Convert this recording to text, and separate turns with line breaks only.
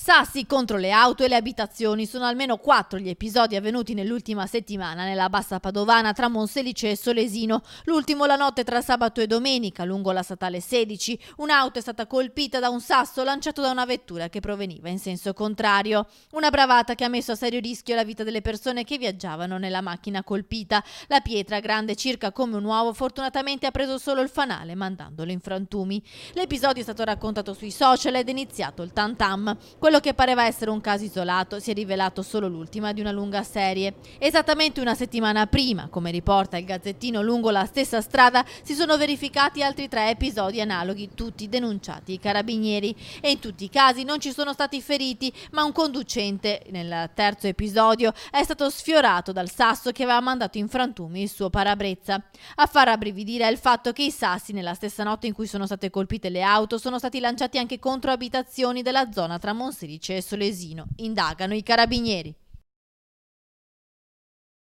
Sassi contro le auto e le abitazioni. Sono almeno 4 gli episodi avvenuti nell'ultima settimana nella bassa padovana tra Monselice e Solesino. L'ultimo la notte tra sabato e domenica, lungo la statale 16. Un'auto è stata colpita da un sasso lanciato da una vettura che proveniva in senso contrario. Una bravata che ha messo a serio rischio la vita delle persone che viaggiavano nella macchina colpita. La pietra, grande circa come un uovo, fortunatamente ha preso solo il fanale, mandandolo in frantumi. L'episodio è stato raccontato sui social ed è iniziato il tam tam. Quello che pareva essere un caso isolato si è rivelato solo l'ultima di una lunga serie. Esattamente una settimana prima, come riporta il Gazzettino, lungo la stessa strada si sono verificati altri 3 episodi analoghi, tutti denunciati ai carabinieri, e in tutti i casi non ci sono stati feriti, ma un conducente, nel terzo episodio, è stato sfiorato dal sasso che aveva mandato in frantumi il suo parabrezza. A far rabbrividire è il fatto che i sassi, nella stessa notte in cui sono state colpite le auto, sono stati lanciati anche contro abitazioni della zona tra Monselice e Solesino. Indagano i carabinieri.